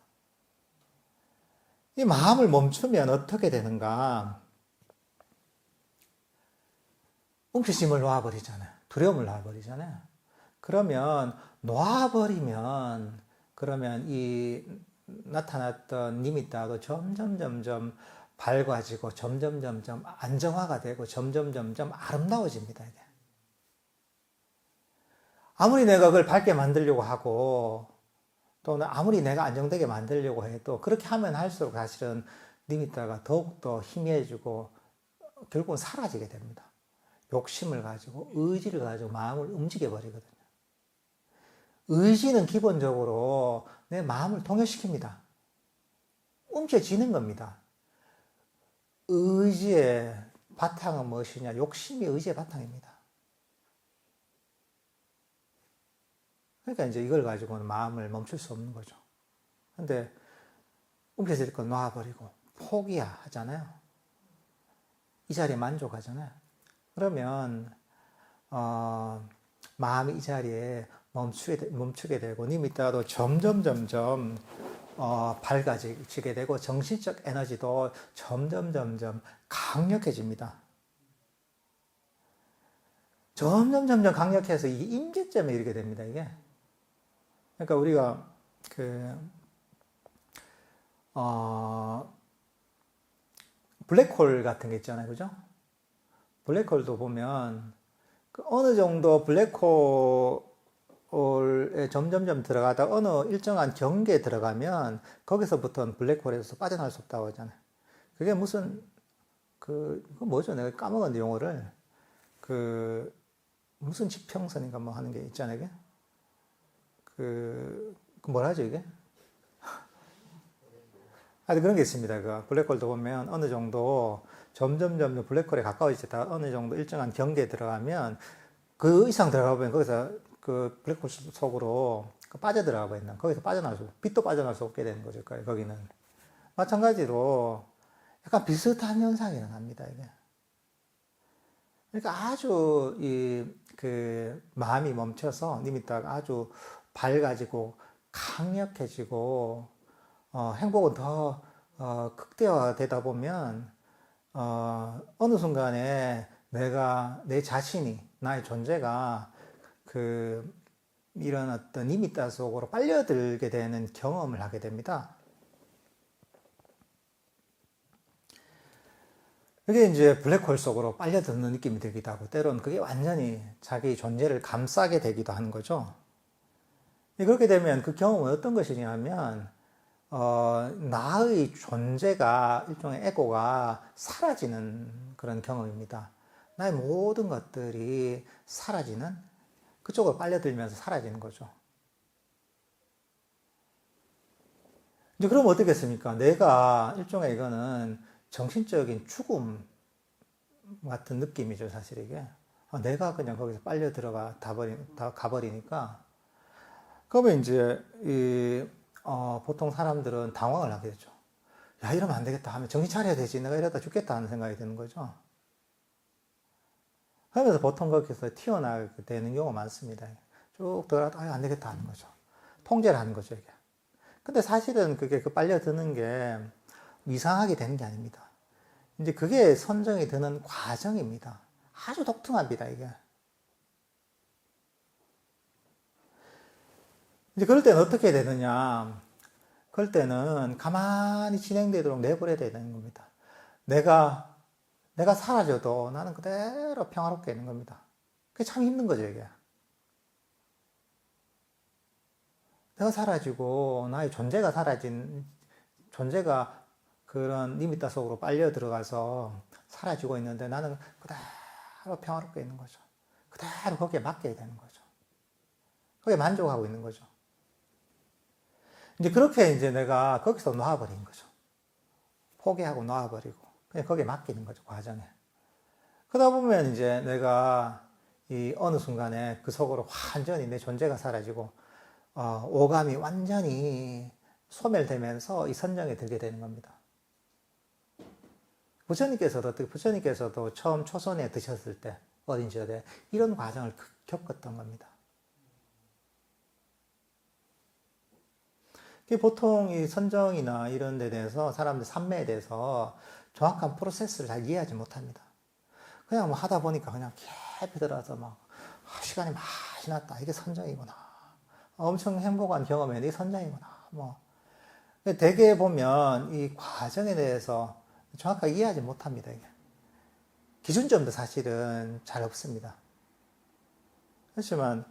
이 마음을 멈추면 어떻게 되는가? 움츠심을 놓아버리잖아요. 두려움을 놓아버리잖아요. 그러면 그러면 이 나타났던 리미터도 점점 밝아지고 점점 안정화가 되고 점점 아름다워집니다. 이게. 아무리 내가 그걸 밝게 만들려고 하고 또는 아무리 내가 안정되게 만들려고 해도 그렇게 하면 할수록 사실은 리미터가 더욱더 희미해지고 결국은 사라지게 됩니다. 욕심을 가지고 의지를 가지고 마음을 움직여 버리거든요. 의지는 기본적으로 내 마음을 통역시킵니다. 움켜쥐는 겁니다. 의지의 바탕은 무엇이냐? 욕심이 의지의 바탕입니다. 그러니까 이제 이걸 가지고는 마음을 멈출 수 없는 거죠. 근데 움켜질 건 놔버리고 포기야 하잖아요. 이 자리에 만족하잖아요. 그러면 마음이 이 자리에 멈추게 되고 리미터도 점점 밝아지게 되고 정신적 에너지도 점점 강력해집니다. 점점 강력해서 이게 임계점에 이르게 됩니다. 이게. 그러니까 우리가 블랙홀 같은 게 있잖아요, 그죠? 블랙홀도 보면 어느 정도 블랙홀에 점점 들어가다 어느 일정한 경계에 들어가면 거기서부터는 블랙홀에서 빠져나올 수 없다고 하잖아요. 그게 무슨 그 뭐죠? 내가 까먹었는데 용어를 무슨 지평선인가 뭐 하는 게 있잖아요. 이게 뭐라 하죠 이게? 그런 게 있습니다. 그 블랙홀도 보면 어느 정도 점점 블랙홀에 가까워지다 어느 정도 일정한 경계에 들어가면 그 이상 들어가 보면 거기서 그 블랙홀 속으로 빠져들어가 버린다. 거기서 빛도 빠져나올 수 없게 되는 거죠. 거기는. 마찬가지로 약간 비슷한 현상이 일어납니다. 이게. 그러니까 아주 마음이 멈춰서 리미터가 아주 밝아지고 강력해지고 행복은 더 극대화되다 보면 어느 순간에 내 자신이 나의 존재가 이런 어떤 리미터 속으로 빨려들게 되는 경험을 하게 됩니다. 그게 이제 블랙홀 속으로 빨려드는 느낌이 들기도 하고 때로는 그게 완전히 자기 존재를 감싸게 되기도 하는 거죠. 그렇게 되면 그 경험은 어떤 것이냐면 나의 존재가 일종의 에고가 사라지는 그런 경험입니다. 나의 모든 것들이 사라지는 그쪽으로 빨려들면서 사라지는 거죠. 이제 그럼 어떻겠습니까? 내가 일종의 이거는 정신적인 죽음 같은 느낌이죠, 사실 이게. 내가 그냥 거기서 빨려 들어가 다 가버리니까. 그러면 이제 보통 사람들은 당황을 하게 되죠. 야, 이러면 안 되겠다 하면 정신 차려야 되지. 내가 이러다 죽겠다 하는 생각이 드는 거죠. 그러면서 보통 거기서 튀어나오게 되는 경우가 많습니다. 쭉 들어가도 안 되겠다 하는 거죠. 통제를 하는 거죠, 이게. 근데 사실은 그게 빨려드는 게 이상하게 되는 게 아닙니다. 이제 그게 선정이 드는 과정입니다. 아주 독특합니다, 이게. 이제 그럴 때는 어떻게 되느냐. 그럴 때는 가만히 진행되도록 내버려야 되는 겁니다. 내가 사라져도 나는 그대로 평화롭게 있는 겁니다. 그게 참 힘든 거죠, 이게. 내가 사라지고 나의 존재가 사라진 존재가 그런 리미터 속으로 빨려 들어가서 사라지고 있는데 나는 그대로 평화롭게 있는 거죠. 그대로 거기에 맡겨야 되는 거죠. 거기에 만족하고 있는 거죠. 이제 그렇게 이제 내가 거기서 놔버린 거죠. 포기하고 놔버리고 그냥 거기에 맡기는 거죠, 과정에. 그러다 보면 이제 내가 이 어느 순간에 그 속으로 완전히 내 존재가 사라지고 오감이 완전히 소멸되면서 이 선정에 들게 되는 겁니다. 부처님께서도 처음 초선에 드셨을 때, 어린 시절에 이런 과정을 겪었던 겁니다. 보통 이 선정이나 이런 데 대해서 사람들 삼매에 대해서 정확한 프로세스를 잘 이해하지 못합니다. 그냥 뭐 하다 보니까 그냥 깊이 들어서 막 시간이 많이 지났다. 이게 선정이구나. 엄청 행복한 경험이 이게 선정이구나. 뭐 대개 보면 이 과정에 대해서 정확하게 이해하지 못합니다. 이게. 기준점도 사실은 잘 없습니다. 그렇지만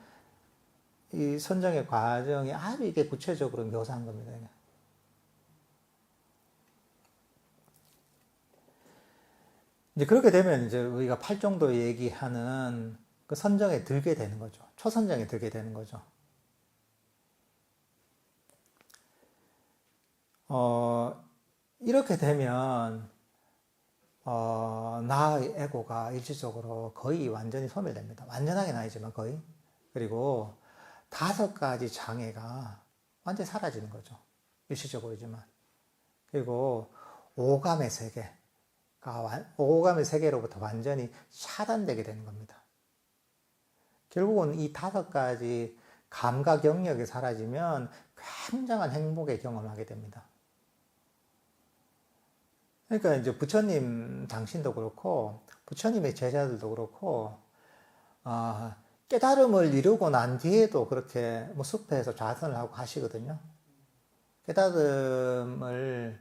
이 선정의 과정이 아주 이게 구체적으로 묘사한 겁니다. 이게. 이제 그렇게 되면 이제 우리가 팔정도 얘기하는 그 선정에 들게 되는 거죠. 초선정에 들게 되는 거죠. 이렇게 되면 나의 에고가 일시적으로 거의 완전히 소멸됩니다. 완전하게는 아니지만 거의. 그리고 5가지 장애가 완전히 사라지는 거죠. 일시적으로지만. 그리고 오감의 세계로부터 완전히 차단되게 되는 겁니다. 결국은 이 5가지 감각 영역이 사라지면 굉장한 행복의 경험하게 됩니다. 그러니까 이제 부처님 당신도 그렇고 부처님의 제자들도 그렇고 깨달음을 이루고 난 뒤에도 그렇게 뭐 숲에서 좌선을 하고 하시거든요. 깨달음을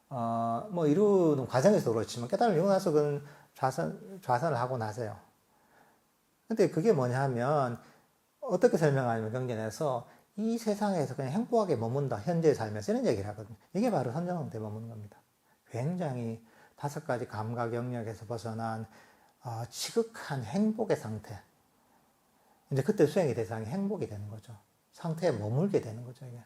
뭐 이루는 과정에서 그렇지만 깨달음을 이루고 나서 그건 좌선을 하고 나세요. 근데 그게 뭐냐 하면 어떻게 설명하냐면 경전에서 이 세상에서 그냥 행복하게 머문다. 현재에 살면서 이런 얘기를 하거든요. 이게 바로 선정한테 머무는 겁니다. 굉장히 5가지 감각 영역에서 벗어난 지극한 행복의 상태. 이제 그때 수행의 대상이 행복이 되는 거죠. 상태에 머물게 되는 거죠, 이게.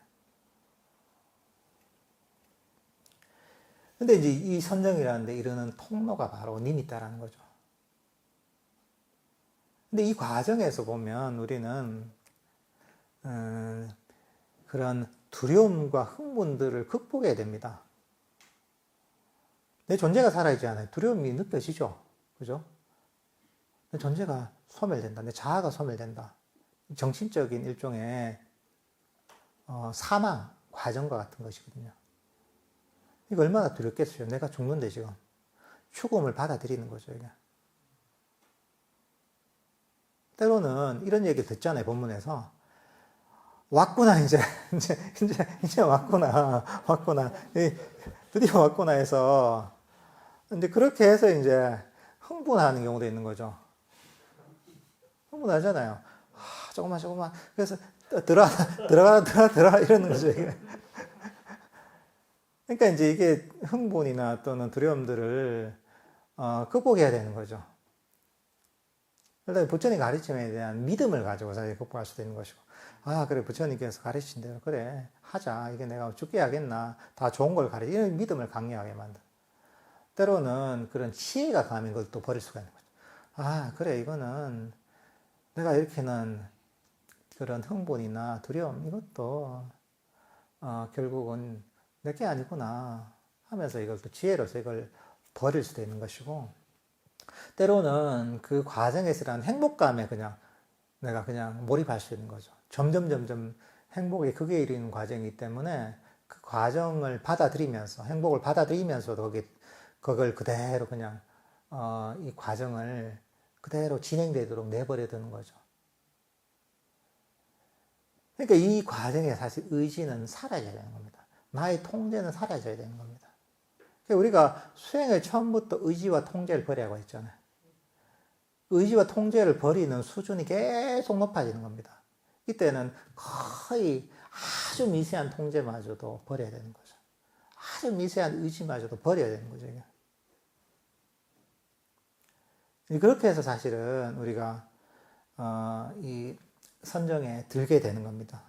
근데 이제 이 선정이라는 데 이르는 통로가 바로 니미타라는 거죠. 근데 이 과정에서 보면 우리는 그런 두려움과 흥분들을 극복해야 됩니다. 내 존재가 살아있지 않아요. 두려움이 느껴지죠. 그죠? 내 존재가 소멸된다. 내 자아가 소멸된다. 정신적인 일종의 사망 과정과 같은 것이거든요. 이거 얼마나 두렵겠어요. 내가 죽는데 지금. 죽음을 받아들이는 거죠. 이게. 때로는 이런 얘기 듣잖아요. 본문에서. 왔구나, 이제 왔구나. 드디어 왔구나 해서. 근데 그렇게 해서 이제 흥분하는 경우도 있는 거죠. 흥분하잖아요. 조금만. 그래서 들어가 이러는 거죠, 이게. 그러니까 이제 이게 흥분이나 또는 두려움들을 극복해야 되는 거죠. 일단 부처님 가르침에 대한 믿음을 가지고 사실 극복할 수도 있는 것이고, 그래, 부처님께서 가르친 대로, 그래, 하자. 이게 내가 죽게 하겠나. 다 좋은 걸 이런 믿음을 강력하게 만든. 때로는 그런 치해가 강한 걸 또 버릴 수가 있는 거죠. 그래, 이거는 내가 일으키는 그런 흥분이나 두려움, 이것도, 결국은 내게 아니구나 하면서 이걸 또 지혜로서 이걸 버릴 수도 있는 것이고, 때로는 그 과정에서란 행복감에 내가 그냥 몰입할 수 있는 거죠. 점점 행복에 극에 이르는 과정이기 때문에 그 과정을 받아들이면서, 행복을 받아들이면서도 그걸 그대로 그냥, 이 과정을 그대로 진행되도록 내버려 두는 거죠. 그러니까 이 과정에 사실 의지는 사라져야 되는 겁니다. 나의 통제는 사라져야 되는 겁니다. 그러니까 우리가 수행을 처음부터 의지와 통제를 버리라고 했잖아요. 의지와 통제를 버리는 수준이 계속 높아지는 겁니다. 이때는 거의 아주 미세한 통제마저도 버려야 되는 거죠. 아주 미세한 의지마저도 버려야 되는 거죠. 그렇게 해서 사실은 우리가 이 선정에 들게 되는 겁니다.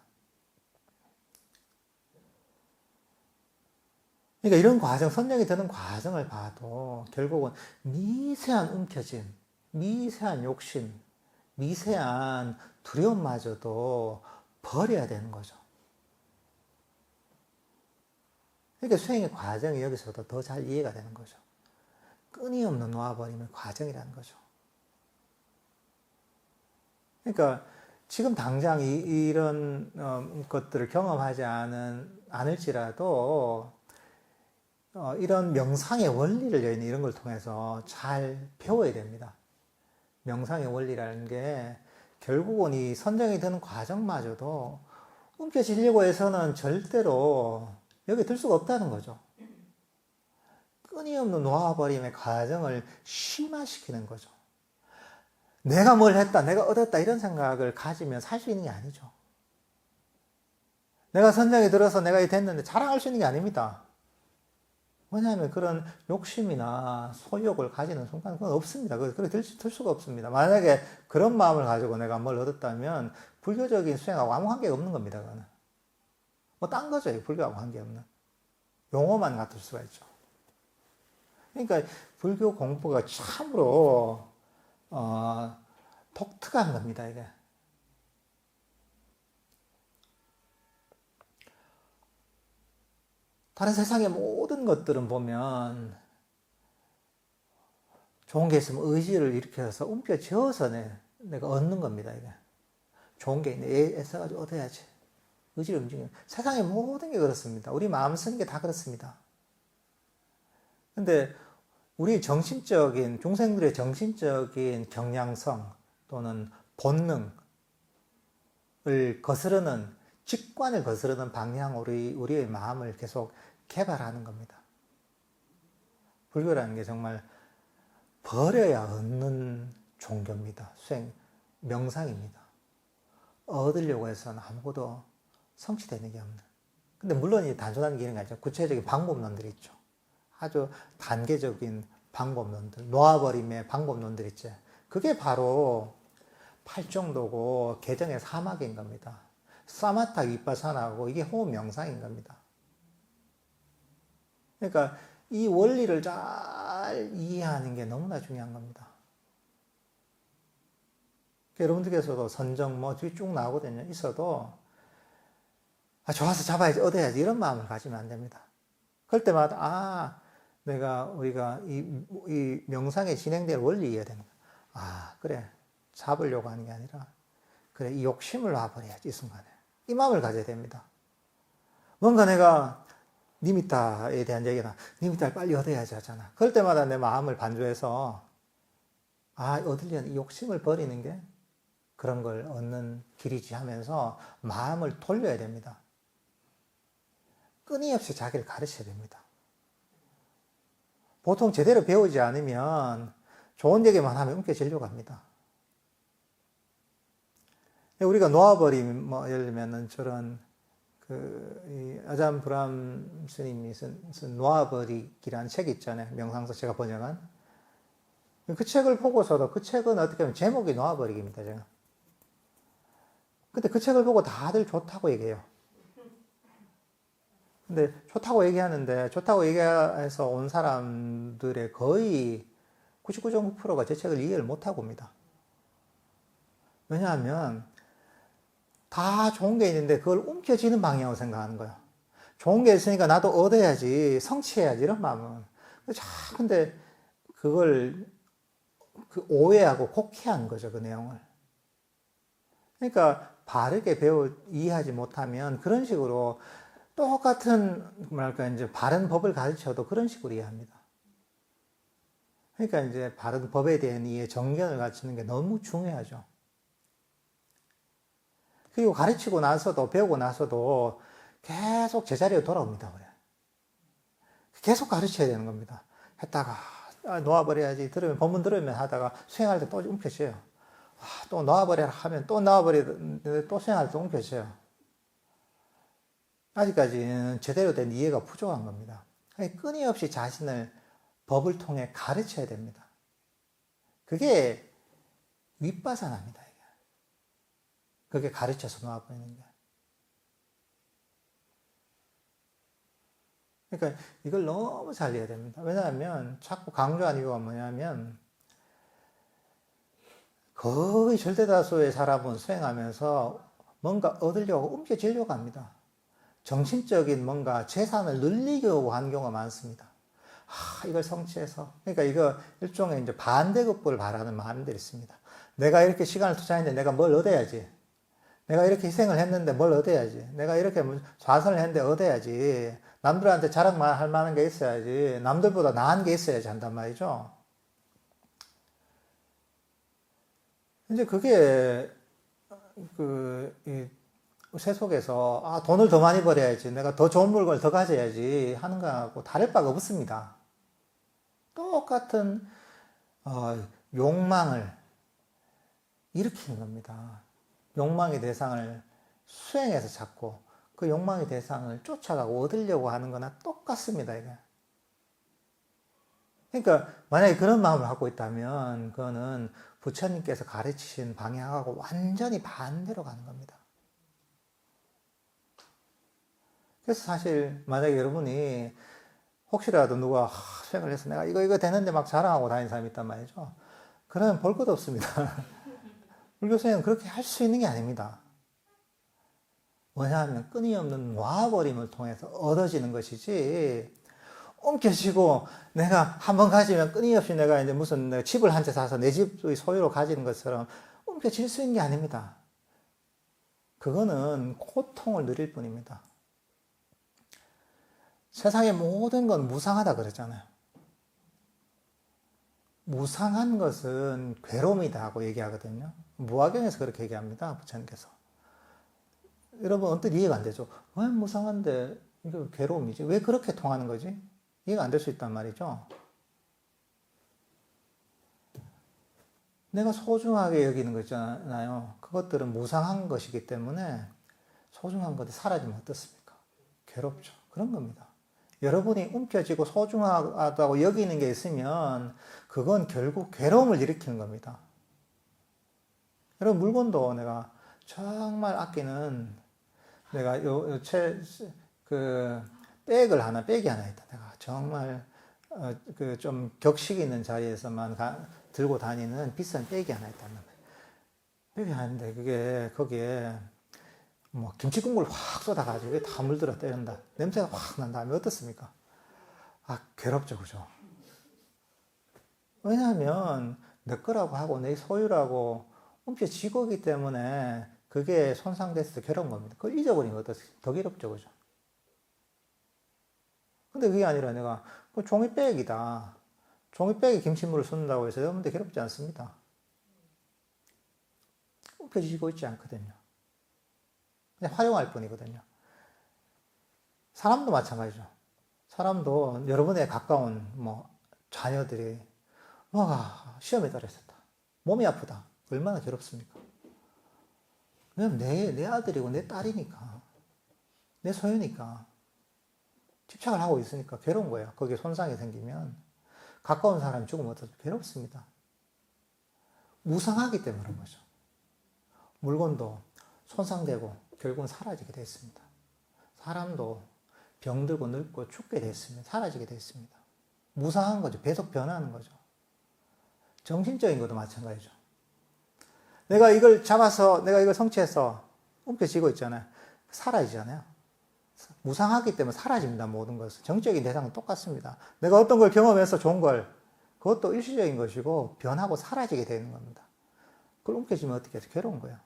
그러니까 이런 과정, 선정이 드는 과정을 봐도 결국은 미세한 움켜짐, 미세한 욕심, 미세한 두려움마저도 버려야 되는 거죠. 그러니까 수행의 과정이 여기서도 더 잘 이해가 되는 거죠. 끊임없는 놓아버림의 과정이라는 거죠. 그러니까 지금 당장 이런 것들을 경험하지 않을지라도 이런 명상의 원리를 저희는 이런 걸 통해서 잘 배워야 됩니다. 명상의 원리라는 게 결국은 이 선정이 드는 과정마저도 움켜쥐려고 해서는 절대로 여기 들 수가 없다는 거죠. 끊임없는 놓아버림의 과정을 심화시키는 거죠. 내가 뭘 했다, 내가 얻었다 이런 생각을 가지면 살 수 있는 게 아니죠. 내가 선정이 들어서 내가 이 됐는데 자랑할 수 있는 게 아닙니다. 왜냐하면 그런 욕심이나 소욕을 가지는 순간 그건 없습니다. 그렇게 들 수가 없습니다. 만약에 그런 마음을 가지고 내가 뭘 얻었다면 불교적인 수행하고 아무 관계가 없는 겁니다. 그거는. 뭐 딴 거죠. 불교하고 관계없는. 용어만 같을 수가 있죠. 그러니까 불교 공부가 참으로 독특한 겁니다. 이게. 다른 세상의 모든 것들은 보면 좋은 게 있으면 의지를 일으켜서 움켜쥐어서 내가 얻는 겁니다. 이게. 좋은 게 있네. 애써가지고 얻어야지. 의지를 움직이는. 세상의 모든 게 그렇습니다. 우리 마음 쓰는 게 다 그렇습니다. 근데 우리 정신적인, 중생들의 정신적인 경향성 또는 본능을 거스르는, 직관을 거스르는 방향으로 우리의 마음을 계속 개발하는 겁니다. 불교라는 게 정말 버려야 얻는 종교입니다. 수행, 명상입니다. 얻으려고 해서는 아무것도 성취되는 게 없는. 근데 물론 이 단순한 기능이 아니죠. 구체적인 방법론들이 있죠. 아주 단계적인 방법론들, 놓아버림의 방법론들 있죠. 그게 바로 팔정도고 개정의 사막인 겁니다. 사마타 위파사나고 이게 호흡 명상인 겁니다. 그러니까 이 원리를 잘 이해하는 게 너무나 중요한 겁니다. 여러분들께서도 선정 뭐 뒤 쭉 나오거든요. 있어도 좋아서 잡아야지, 얻어야지 이런 마음을 가지면 안 됩니다. 그럴 때마다 우리가 이 명상에 진행될 원리 이해야 되는 거야. 그래. 잡으려고 하는 게 아니라 그래, 이 욕심을 놔버려야지, 이 순간에. 이 마음을 가져야 됩니다. 뭔가 내가 니미타에 대한 얘기나 니미타를 빨리 얻어야지 하잖아. 그럴 때마다 내 마음을 반조해서 얻으려는 이 욕심을 버리는 게 그런 걸 얻는 길이지 하면서 마음을 돌려야 됩니다. 끊임없이 자기를 가르쳐야 됩니다. 보통 제대로 배우지 않으면 좋은 얘기만 하면 움켜쥐려고 합니다. 우리가 놓아버림, 예를 들면은 저런, 아잠 브람 스님이 쓴 놓아버리기라는 책이 있잖아요. 명상서 제가 번역한. 그 책을 보고서도 그 책은 어떻게 보면 제목이 놓아버리기입니다, 제가. 근데 그 책을 보고 다들 좋다고 얘기해요. 근데 좋다고 얘기해서 온 사람들의 거의 99.9%가 제 책을 이해를 못하고 옵니다. 왜냐하면 다 좋은 게 있는데 그걸 움켜쥐는 방향으로 생각하는 거야. 좋은 게 있으니까 나도 얻어야지, 성취해야지 이런 마음은. 근데 그걸 오해하고 곡해한 거죠, 그 내용을. 그러니까 바르게 이해하지 못하면 그런 식으로 똑같은 이제 바른 법을 가르쳐도 그런 식으로 이해합니다. 그러니까 이제 바른 법에 대한 이해, 정견을 갖추는 게 너무 중요하죠. 그리고 가르치고 나서도, 배우고 나서도 계속 제자리로 돌아옵니다. 그래. 계속 가르쳐야 되는 겁니다. 했다가 놓아버려야지. 본문 들으면 하다가 수행할 때 또 움켜쥐어요. 또 놓아버려라 하면 또 놓아버리는데 또 수행할 때 움켜쥐어요. 아직까지는 제대로 된 이해가 부족한 겁니다. 끊임없이 자신을 법을 통해 가르쳐야 됩니다. 그게 윗바사나입니다. 그게 가르쳐서 놓아버리는 게. 그러니까 이걸 너무 잘 이해해야 됩니다. 왜냐하면 자꾸 강조한 이유가 뭐냐면 거의 절대다수의 사람은 수행하면서 뭔가 얻으려고 움켜쥐려고 합니다. 정신적인 뭔가 재산을 늘리려고 하는 경우가 많습니다. 이걸 성취해서. 그러니까 이거 일종의 이제 반대급부를 바라는 마음들이 있습니다. 내가 이렇게 시간을 투자했는데 내가 뭘 얻어야지. 내가 이렇게 희생을 했는데 뭘 얻어야지. 내가 이렇게 좌선을 했는데 얻어야지. 남들한테 자랑할 만한 게 있어야지. 남들보다 나은 게 있어야지 한단 말이죠. 이제 그게 세속에서 돈을 더 많이 벌어야지. 내가 더 좋은 물건을 더 가져야지 하는 거하고 다를 바가 없습니다. 똑같은 욕망을 일으키는 겁니다. 욕망의 대상을 수행해서 찾고 그 욕망의 대상을 쫓아가고 얻으려고 하는 거나 똑같습니다. 이게. 그러니까 만약에 그런 마음을 갖고 있다면 그거는 부처님께서 가르치신 방향하고 완전히 반대로 가는 겁니다. 그래서 사실 만약에 여러분이 혹시라도 누가 수행을 해서 내가 이거 되는데 막 자랑하고 다니는 사람이 있단 말이죠. 그러면 볼 것도 없습니다. 불교 수행은 그렇게 할 수 있는 게 아닙니다. 왜냐하면 끊임없는 놔버림을 통해서 얻어지는 것이지, 옮겨지고 내가 한번 가지면 끊임없이 내가 이제 무슨 내가 집을 한 채 사서 내 집의 소유로 가지는 것처럼 옮겨질 수 있는 게 아닙니다. 그거는 고통을 누릴 뿐입니다. 세상의 모든 건 무상하다 그랬잖아요. 무상한 것은 괴로움이다 하고 얘기하거든요. 무화경에서 그렇게 얘기합니다. 부처님께서. 여러분 언뜻 이해가 안 되죠. 왜 무상한데 이거 괴로움이지? 왜 그렇게 통하는 거지? 이해가 안 될 수 있단 말이죠. 내가 소중하게 여기는 거 있잖아요. 그것들은 무상한 것이기 때문에 소중한 것이 사라지면 어떻습니까? 괴롭죠. 그런 겁니다. 여러분이 움켜쥐고 소중하다고 여기는 게 있으면 그건 결국 괴로움을 일으키는 겁니다. 여러분 물건도 내가 정말 아끼는 내가 백이 하나 있다. 내가 정말 좀 격식 있는 자리에서만 들고 다니는 비싼 백이 하나 있단 말이에요. 백이 하나인데 그게 거기에 뭐 김치 국물 확 쏟아가지고 다 물들어 때린다. 냄새가 확 난 다음에 어떻습니까? 괴롭죠, 그죠? 왜냐하면 내 거라고 하고 내 소유라고 움켜쥐고 있기 때문에 그게 손상됐을 때 괴로운 겁니다. 그걸 잊어버리면 어떻습니까? 더 괴롭죠, 그죠? 근데 그게 아니라 내가 종이백이다. 종이백에 김치물을 쏟는다고 해서 여러분들 괴롭지 않습니다. 움켜쥐고 있지 않거든요. 그냥 활용할 뿐이거든요. 사람도 마찬가지죠. 사람도 여러분의 가까운 자녀들이 시험에 떨어졌다. 몸이 아프다. 얼마나 괴롭습니까? 왜냐면 내 아들이고 내 딸이니까. 내 소유니까. 집착을 하고 있으니까 괴로운 거예요. 거기에 손상이 생기면. 가까운 사람이 죽으면 어떻게 괴롭습니다. 무상하기 때문에 그런 거죠. 물건도 손상되고 결국은 사라지게 되어 있습니다. 사람도 병들고 늙고 죽게 되어 있습니다. 사라지게 되어 있습니다. 무상한 거죠. 계속 변하는 거죠. 정신적인 것도 마찬가지죠. 내가 이걸 잡아서 내가 이걸 성취해서 움켜쥐고 있잖아요. 사라지잖아요. 무상하기 때문에 사라집니다. 모든 것은. 정적인 대상은 똑같습니다. 내가 어떤 걸 경험해서 좋은 걸 그것도 일시적인 것이고 변하고 사라지게 되는 겁니다. 그걸 움켜쥐면 어떻게 해서 괴로운 거예요.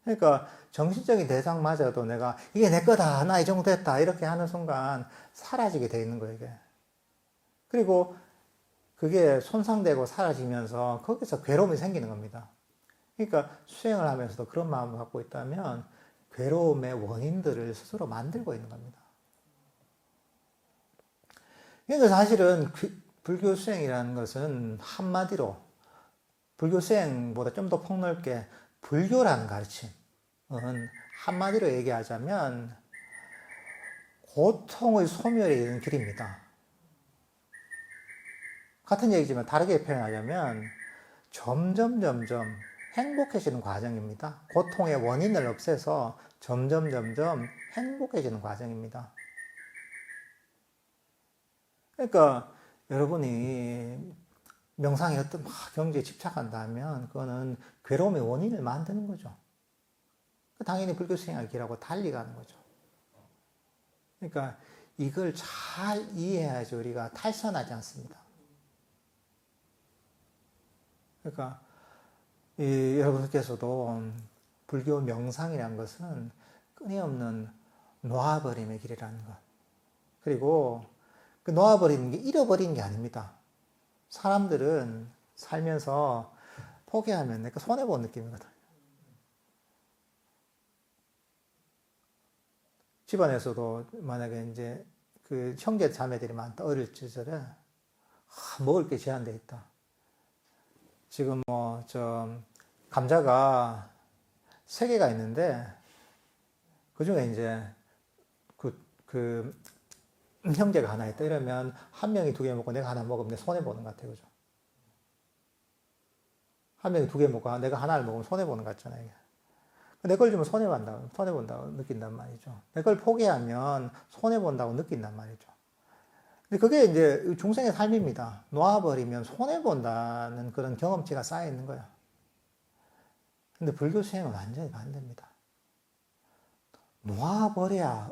그러니까 정신적인 대상마저도 내가 이게 내 거다. 나 이 정도 됐다. 이렇게 하는 순간 사라지게 돼 있는 거예요. 이게. 그리고 그게 손상되고 사라지면서 거기서 괴로움이 생기는 겁니다. 그러니까 수행을 하면서도 그런 마음을 갖고 있다면 괴로움의 원인들을 스스로 만들고 있는 겁니다. 그러니까 사실은 불교 수행이라는 것은 한마디로 불교 수행보다 좀 더 폭넓게 불교라는 가르침은 한마디로 얘기하자면 고통의 소멸에 이르는 길입니다. 같은 얘기지만 다르게 표현하자면 점점 행복해지는 과정입니다. 고통의 원인을 없애서 점점 행복해지는 과정입니다. 그러니까 여러분이 명상에 어떤 경지에 집착한다면 그거는 괴로움의 원인을 만드는 거죠. 당연히 불교 수행할 길하고 달리 가는 거죠. 그러니까 이걸 잘 이해해야지 우리가 탈선하지 않습니다. 그러니까 여러분께서도 불교 명상이라는 것은 끊임없는 놓아버림의 길이라는 것. 그리고 그 놓아버리는 게 잃어버리는 게 아닙니다. 사람들은 살면서 포기하면 내가 손해본 느낌이거든. 집안에서도 만약에 이제 그 형제 자매들이 많다. 어릴 시절에 먹을 게 제한되어 있다. 지금 감자가 3개가 있는데 그 중에 이제 그 형제가 하나 있다 이러면 한 명이 2개 먹고 내가 하나 먹으면 내가 손해보는 것 같아요. 그죠? 한 명이 2개 먹고 내가 하나를 먹으면 손해보는 것 같잖아요. 내 걸 주면 손해본다고 느낀단 말이죠. 내 걸 포기하면 손해본다고 느낀단 말이죠. 근데 그게 이제 중생의 삶입니다. 놓아버리면 손해본다는 그런 경험치가 쌓여있는 거야. 근데 불교 수행은 완전히 반대입니다. 놓아버려야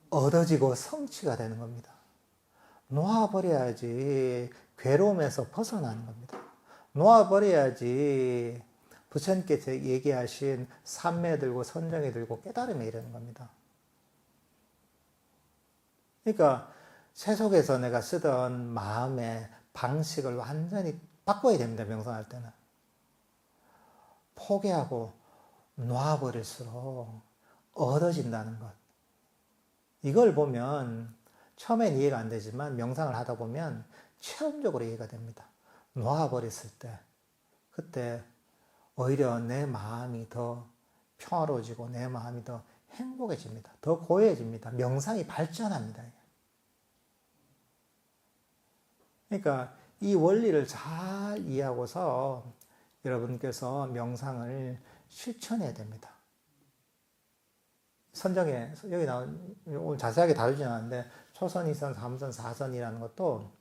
얻어지고 성취가 되는 겁니다. 놓아버려야지 괴로움에서 벗어나는 겁니다. 놓아버려야지 부처님께서 얘기하신 삼매 들고 선정이 들고 깨달음에 이르는 겁니다. 그러니까 세속에서 내가 쓰던 마음의 방식을 완전히 바꿔야 됩니다. 명상할 때는. 포기하고 놓아버릴수록 얻어진다는 것. 이걸 보면 처음엔 이해가 안 되지만 명상을 하다 보면 체험적으로 이해가 됩니다. 놓아버렸을 때 그때 오히려 내 마음이 더 평화로워지고 내 마음이 더 행복해집니다. 더 고요해집니다. 명상이 발전합니다. 그러니까 이 원리를 잘 이해하고서 여러분께서 명상을 실천해야 됩니다. 선정에 여기 나온 오늘 자세하게 다루지는 않는데 초선, 2선, 3선, 4선이라는 것도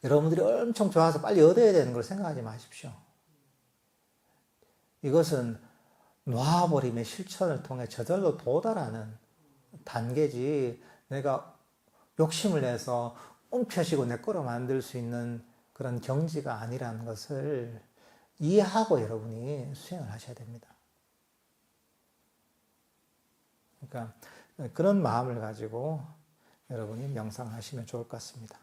여러분들이 엄청 좋아서 빨리 얻어야 되는 걸 생각하지 마십시오. 이것은 놓아버림의 실천을 통해 저절로 도달하는 단계지 내가 욕심을 내서 움켜쥐고 내 거로 만들 수 있는 그런 경지가 아니라는 것을 이해하고 여러분이 수행을 하셔야 됩니다. 그러니까 그런 마음을 가지고 여러분이 명상하시면 좋을 것 같습니다.